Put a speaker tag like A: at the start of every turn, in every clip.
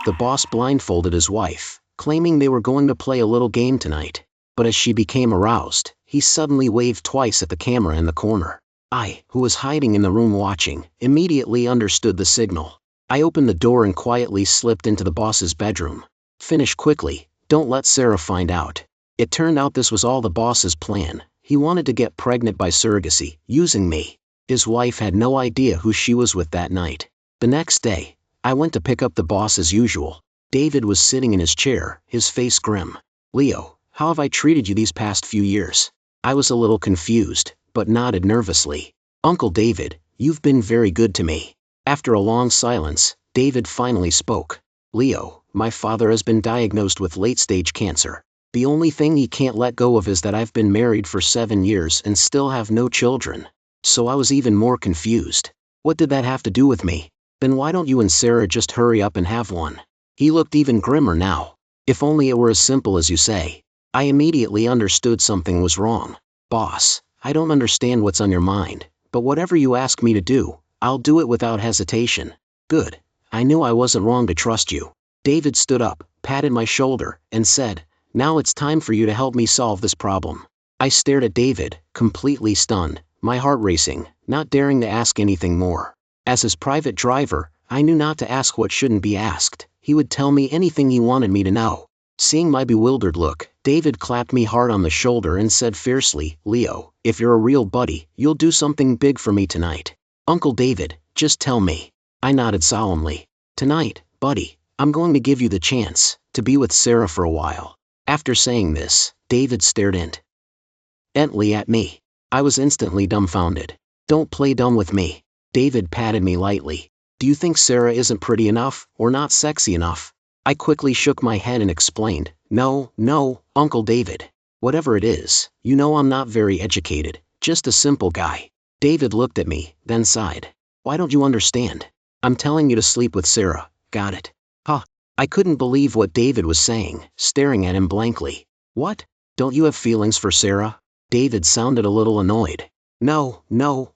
A: The boss blindfolded his wife, claiming they were going to play a little game tonight. But as she became aroused, he suddenly waved twice at the camera in the corner. I, who was hiding in the room watching, immediately understood the signal. I opened the door and quietly slipped into the boss's bedroom. Finish quickly, don't let Sarah find out. It turned out this was all the boss's plan. He wanted to get pregnant by surrogacy, using me. His wife had no idea who she was with that night. The next day, I went to pick up the boss as usual. David was sitting in his chair, his face grim. "Leo, how have I treated you these past few years?" I was a little confused, but nodded nervously. "Uncle David, you've been very good to me." After a long silence, David finally spoke. "Leo, my father has been diagnosed with late-stage cancer. The only thing he can't let go of is that I've been married for 7 years and still have no children." So I was even more confused. What did that have to do with me? Then why don't you and Sarah just hurry up and have one? He looked even grimmer now. "If only it were as simple as you say." I immediately understood something was wrong. "Boss, I don't understand what's on your mind, but whatever you ask me to do, I'll do it without hesitation." "Good. I knew I wasn't wrong to trust you." David stood up, patted my shoulder, and said, "Now it's time for you to help me solve this problem." I stared at David, completely stunned, my heart racing, not daring to ask anything more. As his private driver, I knew not to ask what shouldn't be asked. He would tell me anything he wanted me to know. Seeing my bewildered look, David clapped me hard on the shoulder and said fiercely, "Leo, if you're a real buddy, you'll do something big for me tonight." "Uncle David, just tell me." I nodded solemnly. "Tonight, buddy, I'm going to give you the chance to be with Sarah for a while." After saying this, David stared intently at me. I was instantly dumbfounded. "Don't play dumb with me." David patted me lightly. "Do you think Sarah isn't pretty enough, or not sexy enough?" I quickly shook my head and explained, No, Uncle David. Whatever it is, you know I'm not very educated, just a simple guy." David looked at me, then sighed. "Why don't you understand? I'm telling you to sleep with Sarah, got it?" Huh. I couldn't believe what David was saying, staring at him blankly. "What? Don't you have feelings for Sarah?" David sounded a little annoyed. No,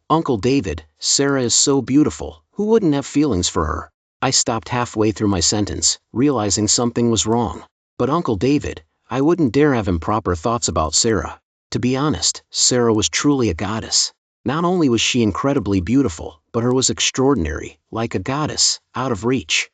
A: Uncle David, Sarah is so beautiful, who wouldn't have feelings for her?" I stopped halfway through my sentence, realizing something was wrong. "But Uncle David, I wouldn't dare have improper thoughts about Sarah. To be honest, Sarah was truly a goddess. Not only was she incredibly beautiful, but her was extraordinary, like a goddess, out of reach."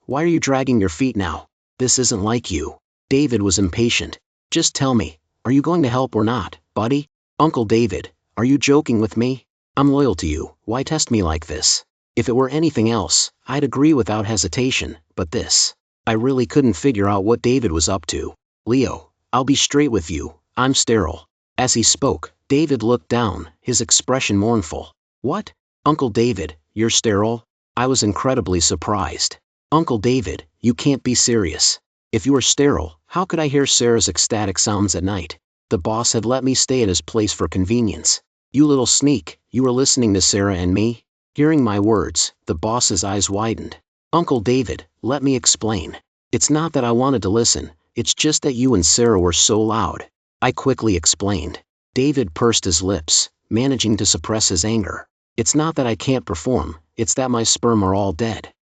A: Why are you dragging your feet now? This isn't like you." David was impatient. "Just tell me, are you going to help or not, buddy?" "Uncle David, are you joking with me? I'm loyal to you, why test me like this? If it were anything else, I'd agree without hesitation, but this." I really couldn't figure out what David was up to. "Leo, I'll be straight with you, I'm sterile." As he spoke, David looked down, his expression mournful. "What? Uncle David, you're sterile?" I was incredibly surprised. "Uncle David, you can't be serious. If you were sterile, how could I hear Sarah's ecstatic sounds at night? The boss had let me stay at his place for convenience." "You little sneak, you were listening to Sarah and me?" Hearing my words, the boss's eyes widened. "Uncle David, let me explain. It's not that I wanted to listen, it's just that you and Sarah were so loud." I quickly explained. David pursed his lips, managing to suppress his anger. "It's not that I can't perform, it's that my sperm are all dead."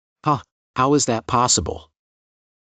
A: How is that possible?"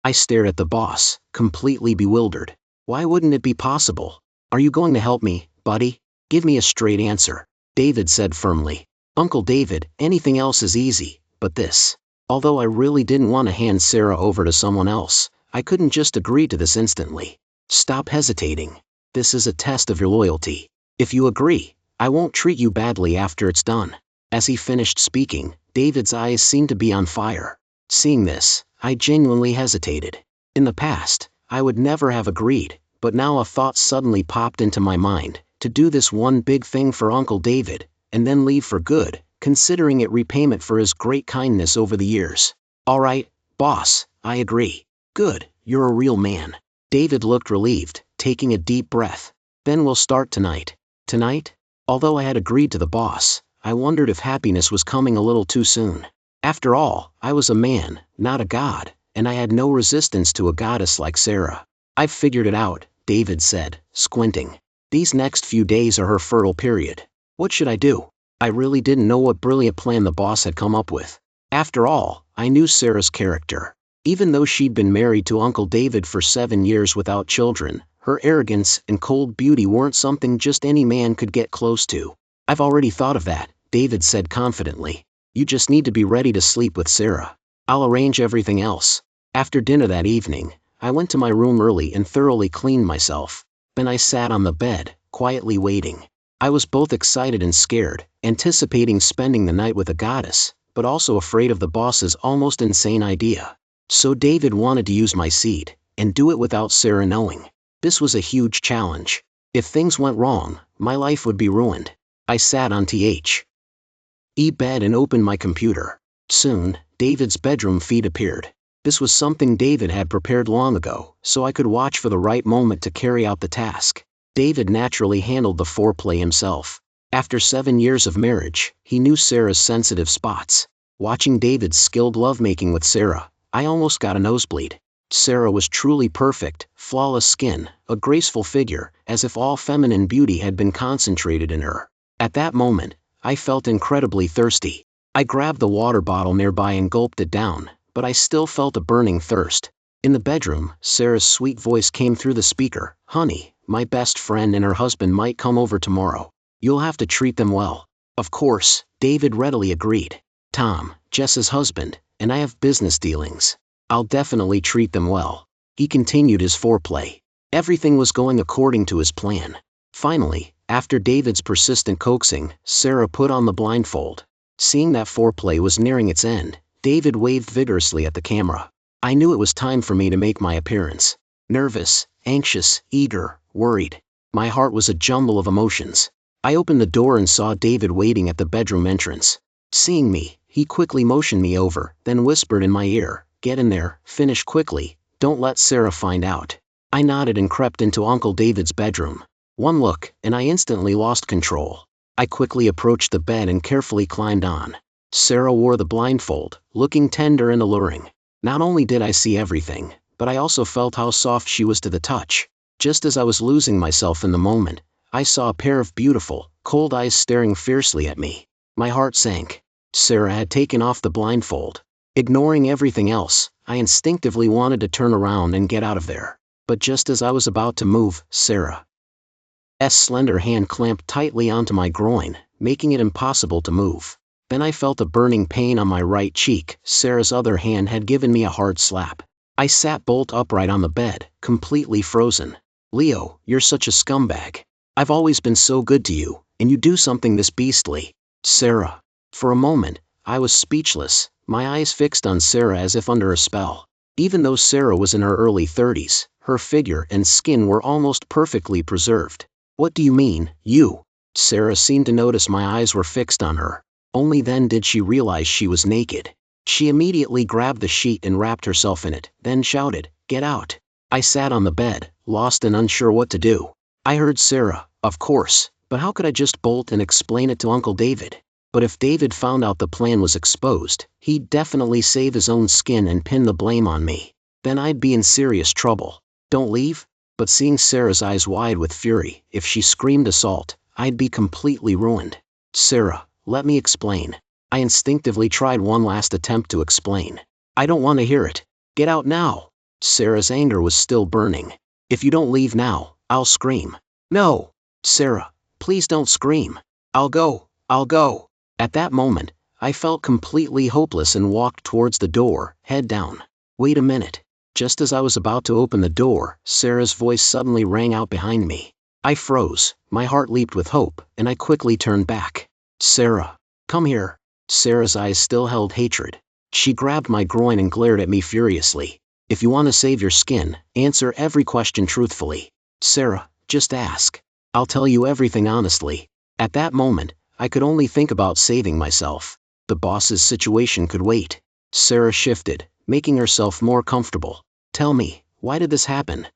A: I stared at the boss, completely bewildered. "Why wouldn't it be possible? Are you going to help me, buddy? Give me a straight answer." David said firmly. "Uncle David, anything else is easy, but this." Although I really didn't want to hand Sarah over to someone else, I couldn't just agree to this instantly. "Stop hesitating. This is a test of your loyalty. If you agree, I won't treat you badly after it's done." As he finished speaking, David's eyes seemed to be on fire. Seeing this, I genuinely hesitated. In the past, I would never have agreed, but now a thought suddenly popped into my mind, to do this one big thing for Uncle David, and then leave for good, considering it repayment for his great kindness over the years. "All right, boss, I agree." "Good, you're a real man." David looked relieved, taking a deep breath. "Then we'll start tonight." Tonight? Although I had agreed to the boss, I wondered if happiness was coming a little too soon. After all, I was a man, not a god, and I had no resistance to a goddess like Sarah. "I've figured it out," David said, squinting. "These next few days are her fertile period. What should I do?" I really didn't know what brilliant plan the boss had come up with. After all, I knew Sarah's character. Even though she'd been married to Uncle David for 7 years without children, her arrogance and cold beauty weren't something just any man could get close to. "I've already thought of that," David said confidently. "You just need to be ready to sleep with Sarah. I'll arrange everything else." After dinner that evening, I went to my room early and thoroughly cleaned myself. Then I sat on the bed, quietly waiting. I was both excited and scared, anticipating spending the night with a goddess, but also afraid of the boss's almost insane idea. So David wanted to use my seed, and do it without Sarah knowing. This was a huge challenge. If things went wrong, my life would be ruined. I sat on the bed and opened my computer. Soon, David's bedroom feed appeared. This was something David had prepared long ago, so I could watch for the right moment to carry out the task. David naturally handled the foreplay himself. After 7 years of marriage, he knew Sarah's sensitive spots. Watching David's skilled lovemaking with Sarah, I almost got a nosebleed. Sarah was truly perfect, flawless skin, a graceful figure, as if all feminine beauty had been concentrated in her. At that moment, I felt incredibly thirsty. I grabbed the water bottle nearby and gulped it down, but I still felt a burning thirst. In the bedroom, Sarah's sweet voice came through the speaker. "Honey, my best friend and her husband might come over tomorrow. You'll have to treat them well." Of course, David readily agreed. "Tom, Jess's husband, and I have business dealings. I'll definitely treat them well." He continued his foreplay. Everything was going according to his plan. Finally, after David's persistent coaxing, Sarah put on the blindfold. Seeing that foreplay was nearing its end, David waved vigorously at the camera. I knew it was time for me to make my appearance. Nervous, anxious, eager, worried. My heart was a jumble of emotions. I opened the door and saw David waiting at the bedroom entrance. Seeing me, he quickly motioned me over, then whispered in my ear, "Get in there, finish quickly, don't let Sarah find out." I nodded and crept into Uncle David's bedroom. One look, and I instantly lost control. I quickly approached the bed and carefully climbed on. Sarah wore the blindfold, looking tender and alluring. Not only did I see everything, but I also felt how soft she was to the touch. Just as I was losing myself in the moment, I saw a pair of beautiful, cold eyes staring fiercely at me. My heart sank. Sarah had taken off the blindfold. Ignoring everything else, I instinctively wanted to turn around and get out of there. But just as I was about to move, Sarah's slender hand clamped tightly onto my groin, making it impossible to move. Then I felt a burning pain on my right cheek. Sarah's other hand had given me a hard slap. I sat bolt upright on the bed, completely frozen. "Leo, you're such a scumbag. I've always been so good to you, and you do something this beastly." Sarah. For a moment, I was speechless, my eyes fixed on Sarah as if under a spell. Even though Sarah was in her early 30s, her figure and skin were almost perfectly preserved. "What do you mean, you?" Sarah seemed to notice my eyes were fixed on her. Only then did she realize she was naked. She immediately grabbed the sheet and wrapped herself in it, then shouted, "Get out." I sat on the bed, lost and unsure what to do. I heard Sarah, of course, but how could I just bolt and explain it to Uncle David? But if David found out the plan was exposed, he'd definitely save his own skin and pin the blame on me. Then I'd be in serious trouble. "Don't leave?" But seeing Sarah's eyes wide with fury, if she screamed assault, I'd be completely ruined. "Sarah, let me explain." I instinctively tried one last attempt to explain. "I don't want to hear it. Get out now." Sarah's anger was still burning. "If you don't leave now, I'll scream." "No. Sarah, please don't scream. I'll go. At that moment, I felt completely hopeless and walked towards the door, head down. "Wait a minute." Just as I was about to open the door, Sarah's voice suddenly rang out behind me. I froze, my heart leaped with hope, and I quickly turned back. "Sarah, come here." Sarah's eyes still held hatred. She grabbed my groin and glared at me furiously. "If you want to save your skin, answer every question truthfully. Sarah, just ask. I'll tell you everything honestly." At that moment, I could only think about saving myself. The boss's situation could wait. Sarah shifted, making herself more comfortable. "Tell me, why did this happen?"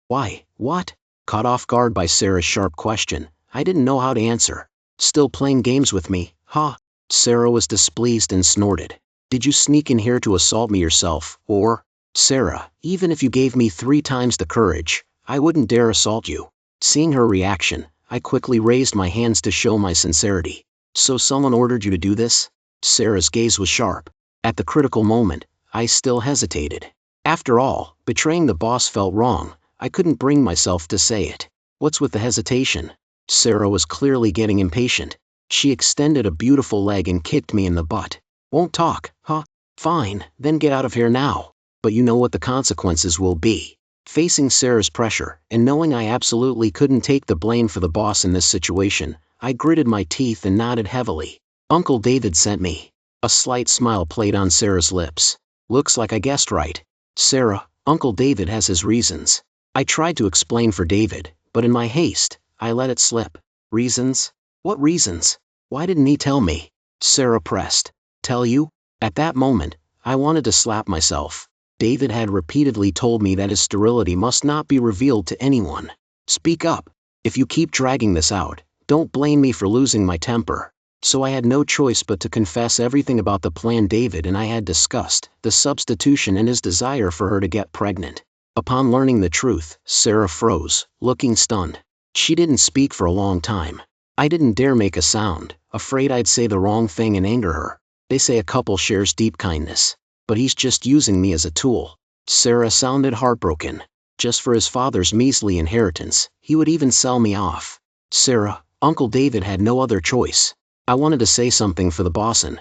A: "Why, what?" Caught off guard by Sarah's sharp question, I didn't know how to answer. "Still playing games with me, huh?" Sarah was displeased and snorted. "Did you sneak in here to assault me yourself, or?" "Sarah, even if you gave me 3 times the courage, I wouldn't dare assault you." Seeing her reaction, I quickly raised my hands to show my sincerity. "So someone ordered you to do this?" Sarah's gaze was sharp. At the critical moment, I still hesitated. After all, betraying the boss felt wrong. I couldn't bring myself to say it. What's with the hesitation? Sarah was clearly getting impatient. She extended a beautiful leg and kicked me in the butt. Won't talk, huh? Fine, then get out of here now. But you know what the consequences will be. Facing Sarah's pressure, and knowing I absolutely couldn't take the blame for the boss in this situation, I gritted my teeth and nodded heavily. Uncle David sent me. A slight smile played on Sarah's lips. Looks like I guessed right. Sarah, Uncle David has his reasons. I tried to explain for David, but in my haste, I let it slip. Reasons? What reasons? Why didn't he tell me? Sarah pressed. Tell you? At that moment, I wanted to slap myself. David had repeatedly told me that his sterility must not be revealed to anyone. Speak up. If you keep dragging this out, don't blame me for losing my temper. So I had no choice but to confess everything about the plan David and I had discussed, the substitution and his desire for her to get pregnant. Upon learning the truth, Sarah froze, looking stunned. She didn't speak for a long time. I didn't dare make a sound, afraid I'd say the wrong thing and anger her. They say a couple shares deep kindness. But he's just using me as a tool. Sarah sounded heartbroken. Just for his father's measly inheritance, he would even sell me off. Sarah, Uncle David had no other choice. I wanted to say something for the bossin.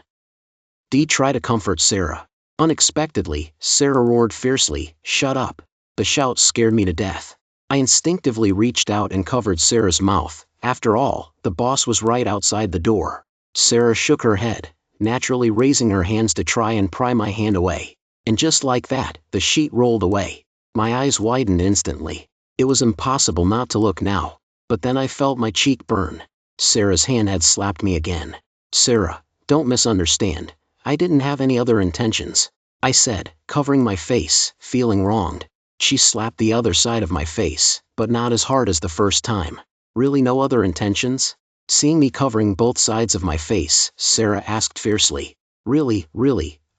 A: Dee tried to comfort Sarah. Unexpectedly, Sarah roared fiercely, "Shut up." The shout scared me to death. I instinctively reached out and covered Sarah's mouth. After all, the boss was right outside the door. Sarah shook her head, naturally raising her hands to try and pry my hand away. And just like that, the sheet rolled away. My eyes widened instantly. It was impossible not to look now. But then I felt my cheek burn. Sarah's hand had slapped me again. Sarah, don't misunderstand. I didn't have any other intentions, I said, covering my face, feeling wronged. She slapped the other side of my face, but not as hard as the first time. Really no other intentions? Seeing me covering both sides of my face, Sarah asked fiercely. Really,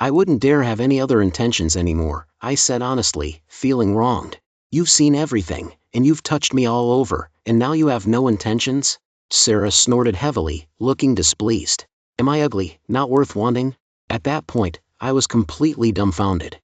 A: I wouldn't dare have any other intentions anymore, I said honestly, feeling wronged. You've seen everything, and you've touched me all over, and now you have no intentions? Sarah snorted heavily, looking displeased. Am I ugly, not worth wanting? At that point, I was completely dumbfounded.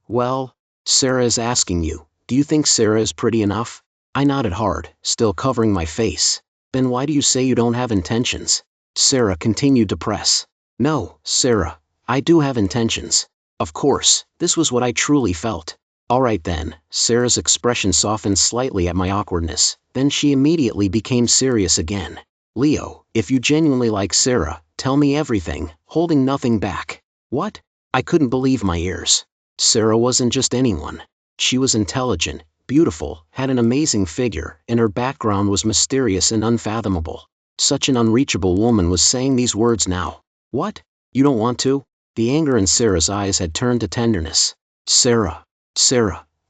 A: Well, Sarah is asking you, do you think Sarah is pretty enough? I nodded hard, still covering my face. Then why do you say you don't have intentions? Sarah continued to press. No, Sarah, I do have intentions. Of course, this was what I truly felt. Alright then, Sarah's expression softened slightly at my awkwardness, then she immediately became serious again. Leo, if you genuinely like Sarah, tell me everything, holding nothing back. What? I couldn't believe my ears. Sarah wasn't just anyone. She was intelligent, beautiful, had an amazing figure, and her background was mysterious and unfathomable. Such an unreachable woman was saying these words now. What? You don't want to? The anger in Sarah's eyes had turned to tenderness. Sarah,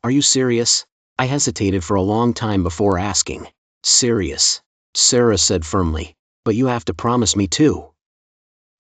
A: are you serious? I hesitated for a long time before asking. Serious, Sarah said firmly, but you have to promise me too.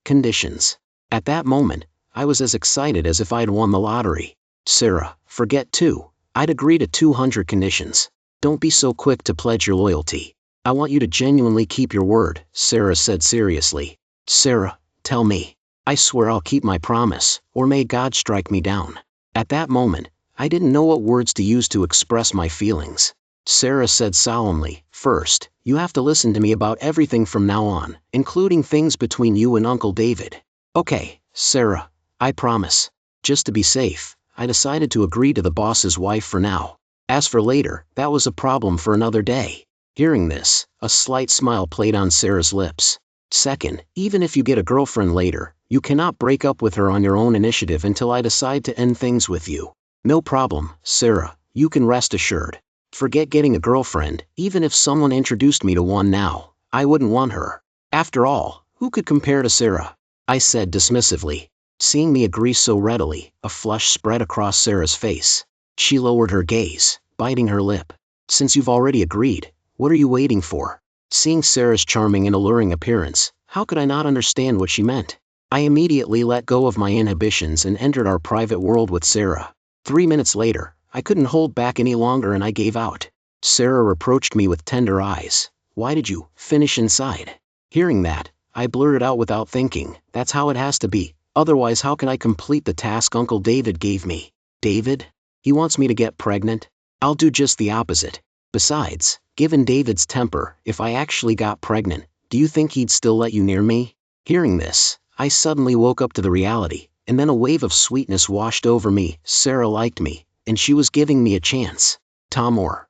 A: Conditions. At that moment, I was as excited as if I'd won the lottery. Sarah, forget two. I'd agree to 200 conditions. Don't be so quick to pledge your loyalty. I want you to genuinely keep your word, Sarah said seriously. Sarah, tell me. I swear I'll keep my promise, or may God strike me down. At that moment, I didn't know what words to use to express my feelings. Sarah said solemnly, first, you have to listen to me about everything from now on, including things between you and Uncle David. Okay, Sarah, I promise. Just to be safe, I decided to agree to the boss's wife for now. As for later, that was a problem for another day. Hearing this, a slight smile played on Sarah's lips. Second, even if you get a girlfriend later, you cannot break up with her on your own initiative until I decide to end things with you. No problem, Sarah, you can rest assured. Forget getting a girlfriend, even if someone introduced me to one now, I wouldn't want her. After all, who could compare to Sarah? I said dismissively. Seeing me agree so readily, a flush spread across Sarah's face. She lowered her gaze, biting her lip. Since you've already agreed, what are you waiting for? Seeing Sarah's charming and alluring appearance, how could I not understand what she meant? I immediately let go of my inhibitions and entered our private world with Sarah. 3 minutes later, I couldn't hold back any longer and I gave out. Sarah reproached me with tender eyes. Why did you finish inside? Hearing that, I blurted out without thinking, that's how it has to be. Otherwise, how can I complete the task Uncle David gave me? David? He wants me to get pregnant? I'll do just the opposite. Besides, given David's temper, if I actually got pregnant, do you think he'd still let you near me? Hearing this, I suddenly woke up to the reality, and then a wave of sweetness washed over me. Sarah liked me, and she was giving me a chance. Tom or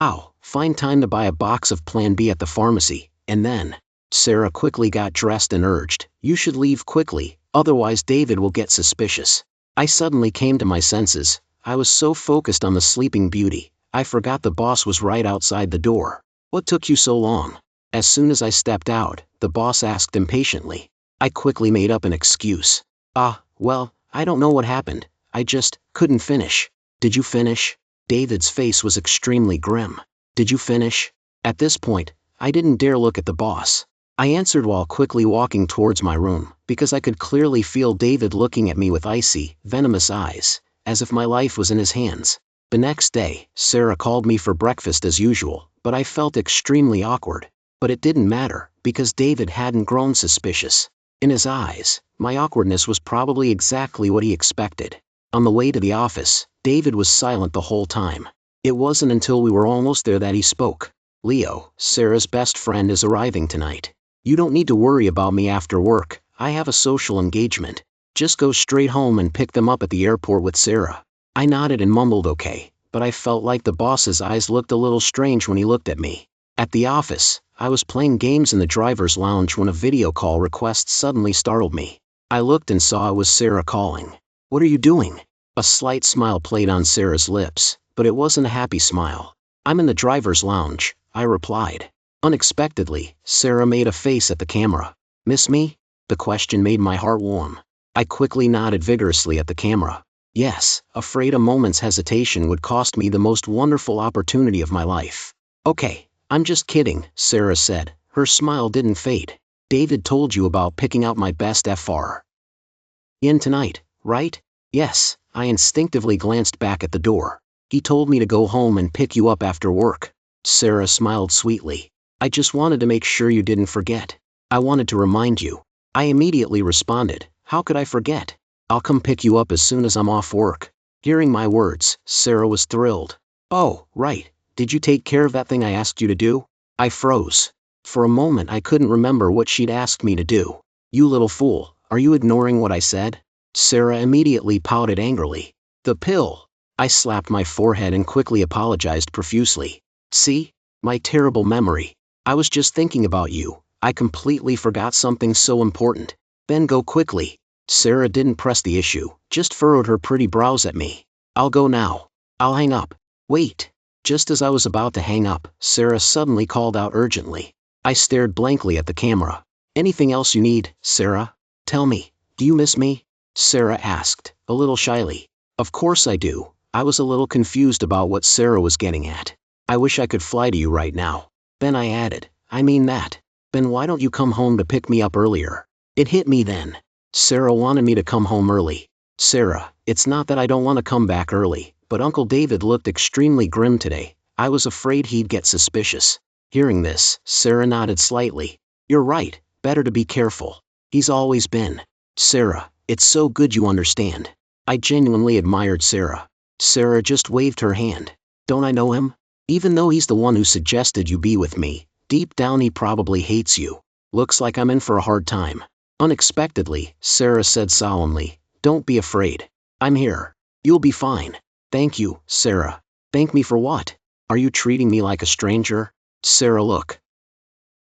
A: Ow, find time to buy a box of Plan B at the pharmacy, and then Sarah quickly got dressed and urged, you should leave quickly, otherwise David will get suspicious. I suddenly came to my senses. I was so focused on the sleeping beauty, I forgot the boss was right outside the door. What took you so long? As soon as I stepped out, the boss asked impatiently. I quickly made up an excuse. Well, I don't know what happened, I just couldn't finish. Did you finish? David's face was extremely grim. Did you finish? At this point, I didn't dare look at the boss. I answered while quickly walking towards my room, because I could clearly feel David looking at me with icy, venomous eyes, as if my life was in his hands. The next day, Sarah called me for breakfast as usual, but I felt extremely awkward. But it didn't matter, because David hadn't grown suspicious. In his eyes, my awkwardness was probably exactly what he expected. On the way to the office, David was silent the whole time. It wasn't until we were almost there that he spoke. Leo, Sarah's best friend is arriving tonight. You don't need to worry about me after work, I have a social engagement. Just go straight home and pick them up at the airport with Sarah. I nodded and mumbled okay, but I felt like the boss's eyes looked a little strange when he looked at me. At the office, I was playing games in the driver's lounge when a video call request suddenly startled me. I looked and saw it was Sarah calling. What are you doing? A slight smile played on Sarah's lips, but it wasn't a happy smile. I'm in the driver's lounge, I replied. Unexpectedly, Sarah made a face at the camera. Miss me? The question made my heart warm. I quickly nodded vigorously at the camera. Yes, afraid a moment's hesitation would cost me the most wonderful opportunity of my life. Okay, I'm just kidding, Sarah said. Her smile didn't fade. David told you about picking out my best FR. In tonight, right? Yes, I instinctively glanced back at the door. He told me to go home and pick you up after work. Sarah smiled sweetly. I just wanted to make sure you didn't forget. I wanted to remind you. I immediately responded, how could I forget? I'll come pick you up as soon as I'm off work. Hearing my words, Sarah was thrilled. Oh, right, did you take care of that thing I asked you to do? I froze. For a moment I couldn't remember what she'd asked me to do. You little fool, are you ignoring what I said? Sarah immediately pouted angrily. The pill. I slapped my forehead and quickly apologized profusely. See? My terrible memory. I was just thinking about you. I completely forgot something so important. Then go quickly. Sarah didn't press the issue, just furrowed her pretty brows at me. I'll go now. I'll hang up. Wait. Just as I was about to hang up, Sarah suddenly called out urgently. I stared blankly at the camera. Anything else you need, Sarah? Tell me, do you miss me? Sarah asked, a little shyly. Of course I do. I was a little confused about what Sarah was getting at. I wish I could fly to you right now. Then I added, I mean that. Then why don't you come home to pick me up earlier? It hit me then. Sarah wanted me to come home early. Sarah, it's not that I don't want to come back early, but Uncle David looked extremely grim today. I was afraid he'd get suspicious. Hearing this, Sarah nodded slightly. You're right, better to be careful. He's always been. Sarah, it's so good you understand. I genuinely admired Sarah. Sarah just waved her hand. Don't I know him? Even though he's the one who suggested you be with me, deep down he probably hates you. Looks like I'm in for a hard time. Unexpectedly, Sarah said solemnly, don't be afraid. I'm here. You'll be fine. Thank you, Sarah. Thank me for what? Are you treating me like a stranger? Sarah looked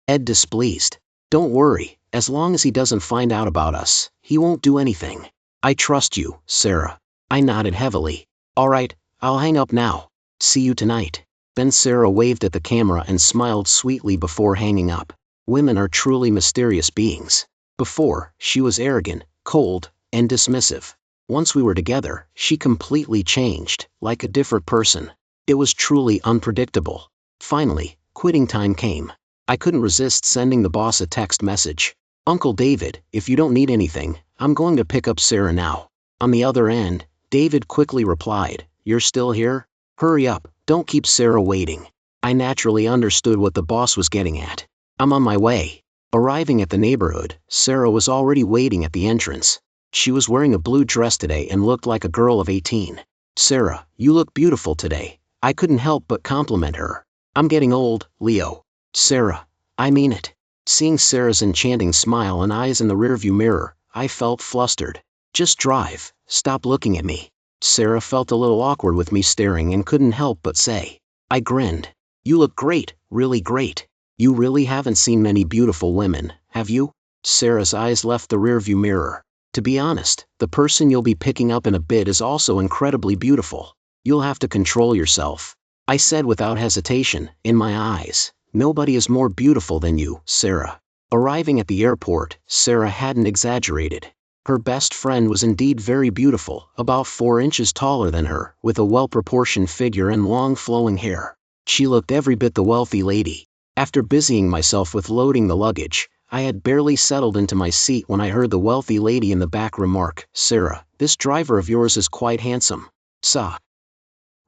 A: Ed displeased. Don't worry, as long as he doesn't find out about us, he won't do anything. I trust you, Sarah. I nodded heavily. All right, I'll hang up now. See you tonight. Then Sarah waved at the camera and smiled sweetly before hanging up. Women are truly mysterious beings. Before, she was arrogant, cold, and dismissive. Once we were together, she completely changed, like a different person. It was truly unpredictable. Finally, quitting time came. I couldn't resist sending the boss a text message. Uncle David, if you don't need anything, I'm going to pick up Sarah now. On the other end, David quickly replied, you're still here? Hurry up, don't keep Sarah waiting. I naturally understood what the boss was getting at. I'm on my way. Arriving at the neighborhood, Sarah was already waiting at the entrance. She was wearing a blue dress today and looked like a girl of 18. Sarah, you look beautiful today. I couldn't help but compliment her. I'm getting old, Leo. Sarah, I mean it. Seeing Sarah's enchanting smile and eyes in the rearview mirror, I felt flustered. Just drive, stop looking at me. Sarah felt a little awkward with me staring and couldn't help but say. I grinned. You look great, really great. You really haven't seen many beautiful women, have you? Sarah's eyes left the rearview mirror. To be honest, the person you'll be picking up in a bit is also incredibly beautiful. You'll have to control yourself. I said without hesitation, in my eyes. Nobody is more beautiful than you, Sarah. Arriving at the airport, Sarah hadn't exaggerated. Her best friend was indeed very beautiful, about 4 inches taller than her, with a well-proportioned figure and long flowing hair. She looked every bit the wealthy lady. After busying myself with loading the luggage, I had barely settled into my seat when I heard the wealthy lady in the back remark, Sarah, this driver of yours is quite handsome. Sa.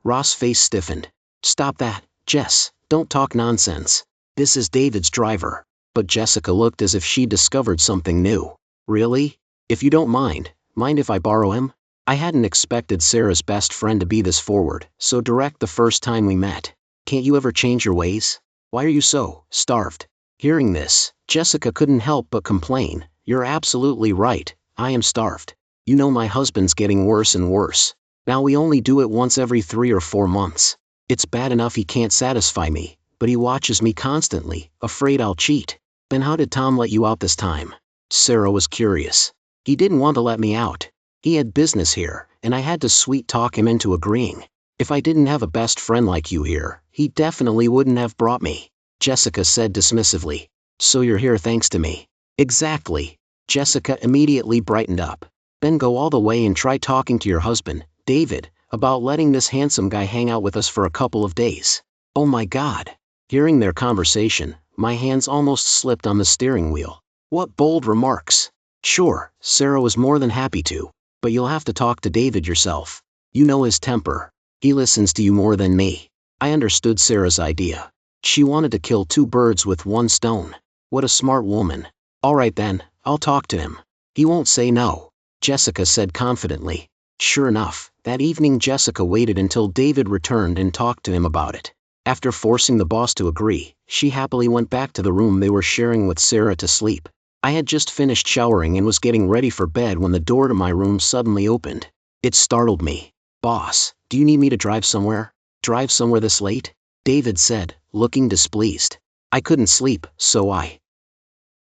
A: Ross' face stiffened. Stop that, Jess, don't talk nonsense. This is David's driver. But Jessica looked as if she discovered something new. Really? If you don't mind if I borrow him? I hadn't expected Sarah's best friend to be this forward, so direct the first time we met. Can't you ever change your ways? Why are you so starved? Hearing this, Jessica couldn't help but complain. You're absolutely right, I am starved. You know my husband's getting worse and worse. Now we only do it once every 3 or 4 months. It's bad enough he can't satisfy me, but he watches me constantly, afraid I'll cheat. Then how did Tom let you out this time? Sarah was curious. He didn't want to let me out. He had business here, and I had to sweet talk him into agreeing. If I didn't have a best friend like you here, he definitely wouldn't have brought me. Jessica said dismissively. So you're here thanks to me. Exactly. Jessica immediately brightened up. Then go all the way and try talking to your husband, David, about letting this handsome guy hang out with us for a couple of days. Oh my God. Hearing their conversation, my hands almost slipped on the steering wheel. What bold remarks. Sure, Sarah was more than happy to, but you'll have to talk to David yourself. You know his temper. He listens to you more than me. I understood Sarah's idea. She wanted to kill 2 birds with 1 stone. What a smart woman. All right then, I'll talk to him. He won't say no, Jessica said confidently. Sure enough, that evening Jessica waited until David returned and talked to him about it. After forcing the boss to agree, she happily went back to the room they were sharing with Sarah to sleep. I had just finished showering and was getting ready for bed when the door to my room suddenly opened. It startled me. Boss, do you need me to drive somewhere? Drive somewhere this late? David said, looking displeased. I couldn't sleep, so I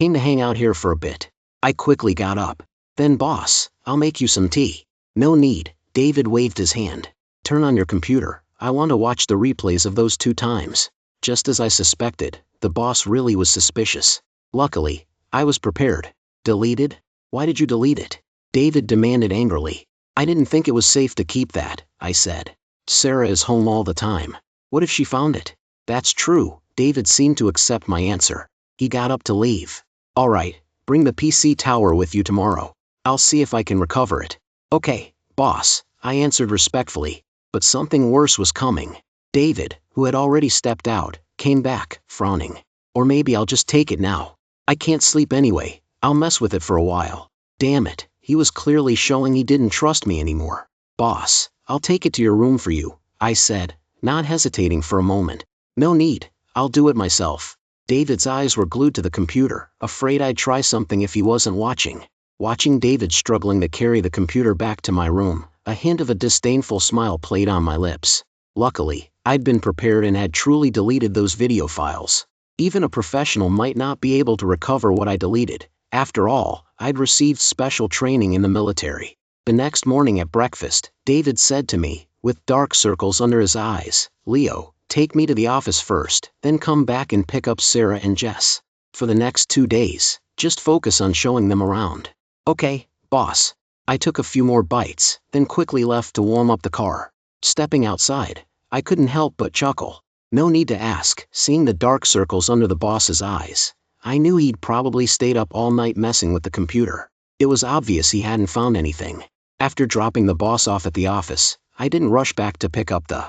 A: came to hang out here for a bit. I quickly got up. Then boss, I'll make you some tea. No need, David waved his hand. Turn on your computer, I want to watch the replays of those 2 times. Just as I suspected, the boss really was suspicious. Luckily, I was prepared. Deleted? Why did you delete it? David demanded angrily. I didn't think it was safe to keep that, I said. Sarah is home all the time. What if she found it? That's true, David seemed to accept my answer. He got up to leave. All right, bring the PC tower with you tomorrow. I'll see if I can recover it. Okay, boss, I answered respectfully. But something worse was coming. David, who had already stepped out, came back, frowning. Or maybe I'll just take it now. I can't sleep anyway, I'll mess with it for a while. Damn it, he was clearly showing he didn't trust me anymore. Boss, I'll take it to your room for you, I said, not hesitating for a moment. No need, I'll do it myself. David's eyes were glued to the computer, afraid I'd try something if he wasn't watching. Watching David struggling to carry the computer back to my room, a hint of a disdainful smile played on my lips. Luckily, I'd been prepared and had truly deleted those video files. Even a professional might not be able to recover what I deleted. After all, I'd received special training in the military. The next morning at breakfast, David said to me, with dark circles under his eyes, Leo, take me to the office first, then come back and pick up Sarah and Jess. For the next 2 days, just focus on showing them around. Okay, boss. I took a few more bites, then quickly left to warm up the car. Stepping outside, I couldn't help but chuckle. No need to ask, seeing the dark circles under the boss's eyes. I knew he'd probably stayed up all night messing with the computer. It was obvious he hadn't found anything. After dropping the boss off at the office, I didn't rush back to pick up the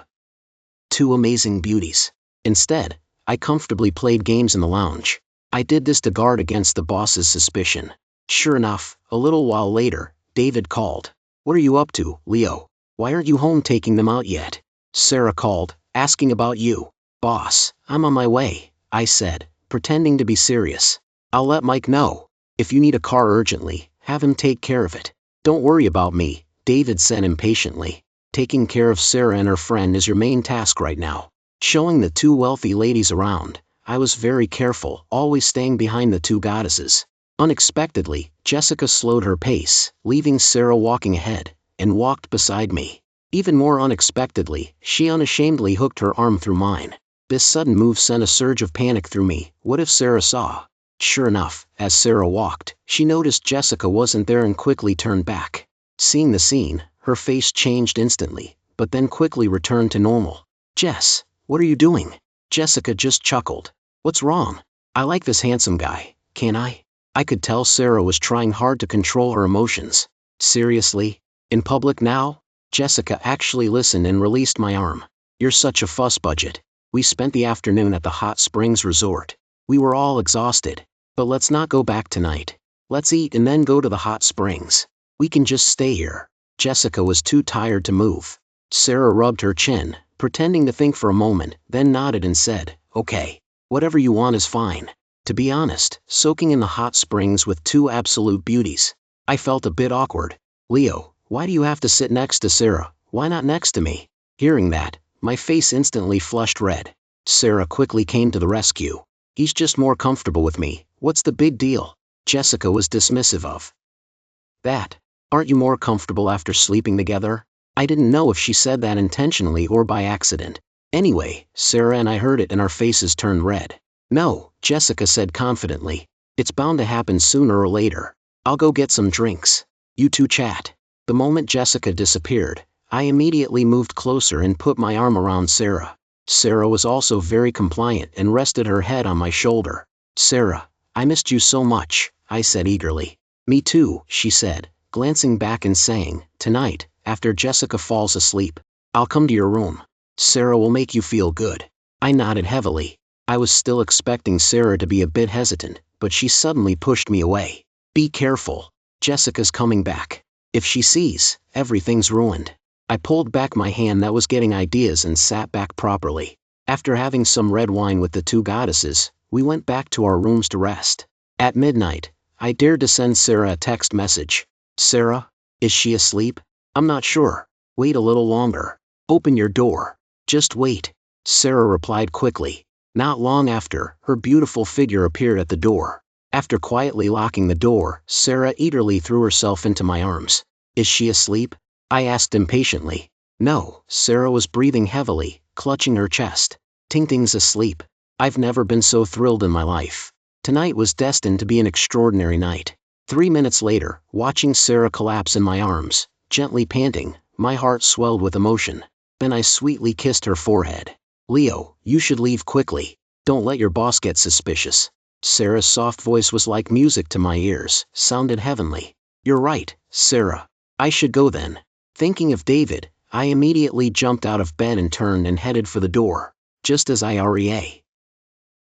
A: 2 amazing beauties. Instead, I comfortably played games in the lounge. I did this to guard against the boss's suspicion. Sure enough, a little while later, David called. What are you up to, Leo? Why aren't you home taking them out yet? Sarah called, asking about you. Boss, I'm on my way, I said, pretending to be serious. I'll let Mike know. If you need a car urgently, have him take care of it. Don't worry about me, David said impatiently. Taking care of Sarah and her friend is your main task right now. Showing the two wealthy ladies around, I was very careful, always staying behind the two goddesses. Unexpectedly, Jessica slowed her pace, leaving Sarah walking ahead, and walked beside me. Even more unexpectedly, she unashamedly hooked her arm through mine. This sudden move sent a surge of panic through me. What if Sarah saw? Sure enough, as Sarah walked, she noticed Jessica wasn't there and quickly turned back. Seeing the scene, her face changed instantly, but then quickly returned to normal. Jess, what are you doing? Jessica just chuckled. What's wrong? I like this handsome guy, can't I? I could tell Sarah was trying hard to control her emotions. Seriously? In public now? Jessica actually listened and released my arm. You're such a fuss budget. We spent the afternoon at the hot springs resort. We were all exhausted. But let's not go back tonight. Let's eat and then go to the hot springs. We can just stay here. Jessica was too tired to move. Sarah rubbed her chin, pretending to think for a moment, then nodded and said, okay. Whatever you want is fine. To be honest, soaking in the hot springs with two absolute beauties, I felt a bit awkward. Leo, why do you have to sit next to Sarah? Why not next to me? Hearing that, my face instantly flushed red. Sarah quickly came to the rescue. He's just more comfortable with me. What's the big deal? Jessica was dismissive of that. Aren't you more comfortable after sleeping together? I didn't know if she said that intentionally or by accident. Anyway, Sarah and I heard it and our faces turned red. No, Jessica said confidently. It's bound to happen sooner or later. I'll go get some drinks. You two chat. The moment Jessica disappeared, I immediately moved closer and put my arm around Sarah. Sarah was also very compliant and rested her head on my shoulder. Sarah, I missed you so much, I said eagerly. Me too, she said, glancing back and saying, tonight, after Jessica falls asleep, I'll come to your room. Sarah will make you feel good. I nodded heavily. I was still expecting Sarah to be a bit hesitant, but she suddenly pushed me away. Be careful. Jessica's coming back. If she sees, everything's ruined. I pulled back my hand that was getting ideas and sat back properly. After having some red wine with the two goddesses, we went back to our rooms to rest. At midnight, I dared to send Sarah a text message. Sarah, is she asleep? I'm not sure. Wait a little longer. Open your door. Just wait. Sarah replied quickly. Not long after, her beautiful figure appeared at the door. After quietly locking the door, Sarah eagerly threw herself into my arms. Is she asleep? I asked impatiently. No, Sarah was breathing heavily, clutching her chest. Ting-Ting's asleep. I've never been so thrilled in my life. Tonight was destined to be an extraordinary night. 3 minutes later, watching Sarah collapse in my arms, gently panting, my heart swelled with emotion. Then I sweetly kissed her forehead. Leo, you should leave quickly. Don't let your boss get suspicious. Sarah's soft voice was like music to my ears, sounded heavenly. You're right, Sarah. I should go then. Thinking of David, I immediately jumped out of bed and turned and headed for the door. Just as I reached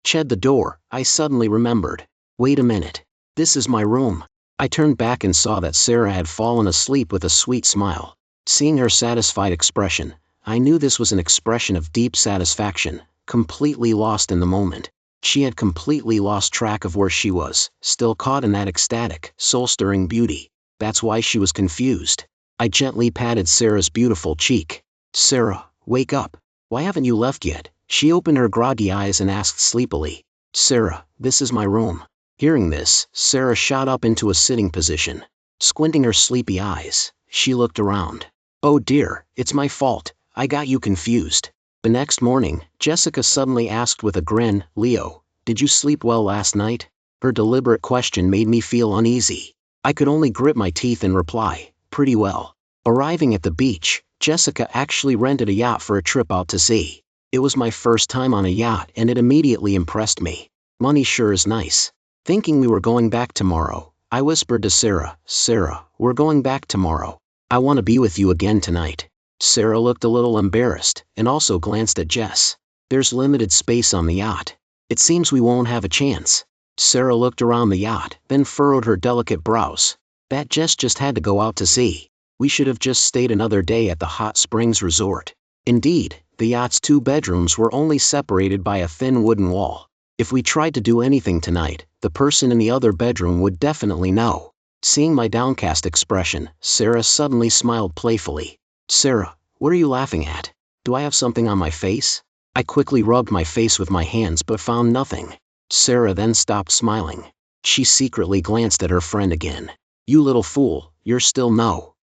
A: the door, I suddenly remembered. Wait a minute. This is my room. I turned back and saw that Sarah had fallen asleep with a sweet smile. Seeing her satisfied expression, I knew this was an expression of deep satisfaction, completely lost in the moment. She had completely lost track of where she was, still caught in that ecstatic, soul-stirring beauty. That's why she was confused. I gently patted Sarah's beautiful cheek. Sarah, wake up. Why haven't you left yet? She opened her groggy eyes and asked sleepily. Sarah, this is my room. Hearing this, Sarah shot up into a sitting position. Squinting her sleepy eyes, she looked around. Oh dear, it's my fault. I got you confused. The next morning, Jessica suddenly asked with a grin, Leo, did you sleep well last night? Her deliberate question made me feel uneasy. I could only grit my teeth and reply, pretty well. Arriving at the beach, Jessica actually rented a yacht for a trip out to sea. It was my first time on a yacht and it immediately impressed me. Money sure is nice. Thinking we were going back tomorrow, I whispered to Sarah, Sarah, we're going back tomorrow. I want to be with you again tonight. Sarah looked a little embarrassed and also glanced at Jess. There's limited space on the yacht. It seems we won't have a chance. Sarah looked around the yacht, then furrowed her delicate brows. That Jess just had to go out to sea. We should have just stayed another day at the hot springs resort. Indeed, the yacht's 2 bedrooms were only separated by a thin wooden wall. If we tried to do anything tonight, the person in the other bedroom would definitely know. Seeing my downcast expression, Sarah suddenly smiled playfully. Sarah, what are you laughing at? Do I have something on my face? I quickly rubbed my face with my hands but found nothing. Sarah then stopped smiling. She secretly glanced at her friend again. You little fool, you're still no.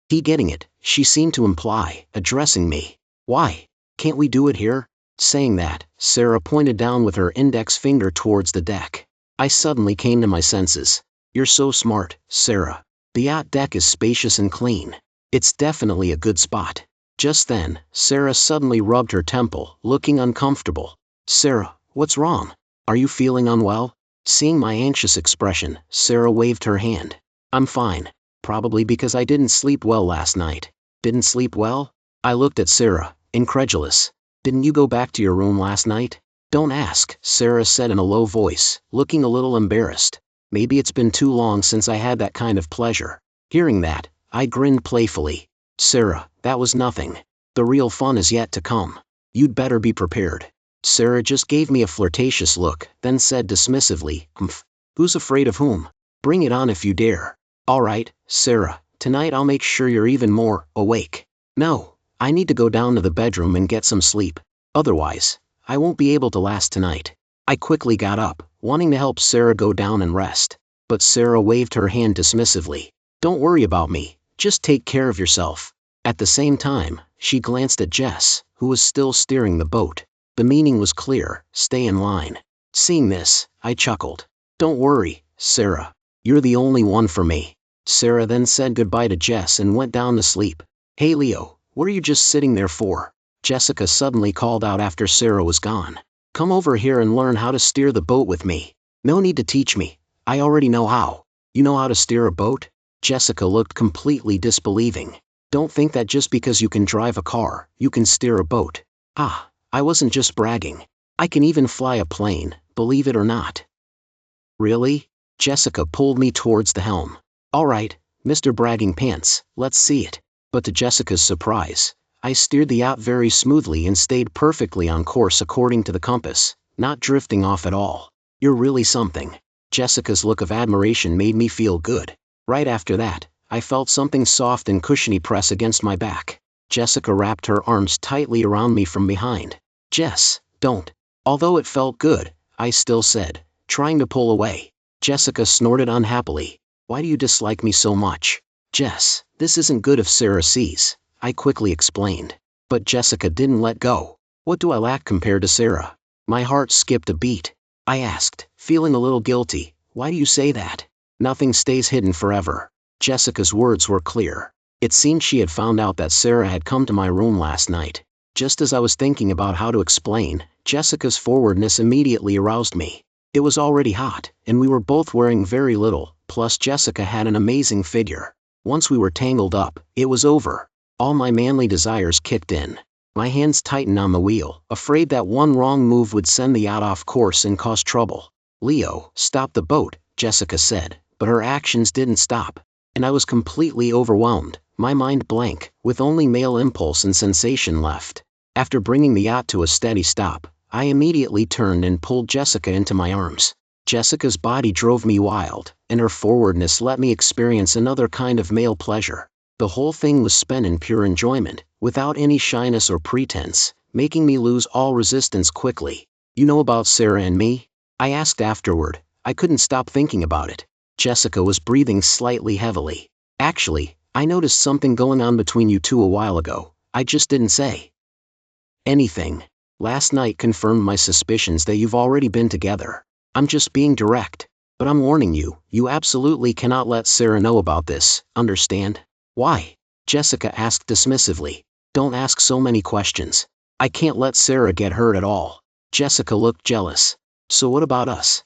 A: He getting it, she seemed to imply, addressing me. Why? Can't we do it here? Saying that, Sarah pointed down with her index finger towards the deck. I suddenly came to my senses. You're so smart, Sarah. The yacht deck is spacious and clean. It's definitely a good spot. Just then, Sarah suddenly rubbed her temple, looking uncomfortable. Sarah, what's wrong? Are you feeling unwell? Seeing my anxious expression, Sarah waved her hand. I'm fine. Probably because I didn't sleep well last night. Didn't sleep well? I looked at Sarah, incredulous. Didn't you go back to your room last night? Don't ask, Sarah said in a low voice, looking a little embarrassed. Maybe it's been too long since I had that kind of pleasure. Hearing that, I grinned playfully. Sarah, that was nothing. The real fun is yet to come. You'd better be prepared. Sarah just gave me a flirtatious look, then said dismissively, Humph. Who's afraid of whom? Bring it on if you dare. All right, Sarah, tonight I'll make sure you're even more awake. No, I need to go down to the bedroom and get some sleep. Otherwise, I won't be able to last tonight. I quickly got up, wanting to help Sarah go down and rest. But Sarah waved her hand dismissively. Don't worry about me, just take care of yourself. At the same time, she glanced at Jess, who was still steering the boat. The meaning was clear, stay in line. Seeing this, I chuckled. Don't worry, Sarah. You're the only one for me. Sarah then said goodbye to Jess and went down to sleep. Hey Leo, what are you just sitting there for? Jessica suddenly called out after Sarah was gone. Come over here and learn how to steer the boat with me. No need to teach me. I already know how. You know how to steer a boat? Jessica looked completely disbelieving. Don't think that just because you can drive a car, you can steer a boat. Ah, I wasn't just bragging. I can even fly a plane, believe it or not. Really? Jessica pulled me towards the helm. All right, Mr. Bragging Pants, let's see it. But to Jessica's surprise, I steered the yacht very smoothly and stayed perfectly on course according to the compass, not drifting off at all. You're really something. Jessica's look of admiration made me feel good. Right after that, I felt something soft and cushiony press against my back. Jessica wrapped her arms tightly around me from behind. Jess, don't. Although it felt good, I still said, trying to pull away. Jessica snorted unhappily. Why do you dislike me so much? Jess, this isn't good if Sarah sees, I quickly explained. But Jessica didn't let go. What do I lack compared to Sarah? My heart skipped a beat. I asked, feeling a little guilty, why do you say that? Nothing stays hidden forever. Jessica's words were clear. It seemed she had found out that Sarah had come to my room last night. Just as I was thinking about how to explain, Jessica's forwardness immediately aroused me. It was already hot, and we were both wearing very little, plus Jessica had an amazing figure. Once we were tangled up, it was over. All my manly desires kicked in. My hands tightened on the wheel, afraid that one wrong move would send the yacht off course and cause trouble. Leo, stop the boat, Jessica said, but her actions didn't stop. And I was completely overwhelmed, my mind blank, with only male impulse and sensation left. After bringing the yacht to a steady stop, I immediately turned and pulled Jessica into my arms. Jessica's body drove me wild, and her forwardness let me experience another kind of male pleasure. The whole thing was spent in pure enjoyment, without any shyness or pretense, making me lose all resistance quickly. You know about Sarah and me? I asked afterward. I couldn't stop thinking about it. Jessica was breathing slightly heavily. Actually, I noticed something going on between you two a while ago. I just didn't say anything. Last night confirmed my suspicions that you've already been together. I'm just being direct. But I'm warning you, you absolutely cannot let Sarah know about this, understand? Why? Jessica asked dismissively. Don't ask so many questions. I can't let Sarah get hurt at all. Jessica looked jealous. So what about us?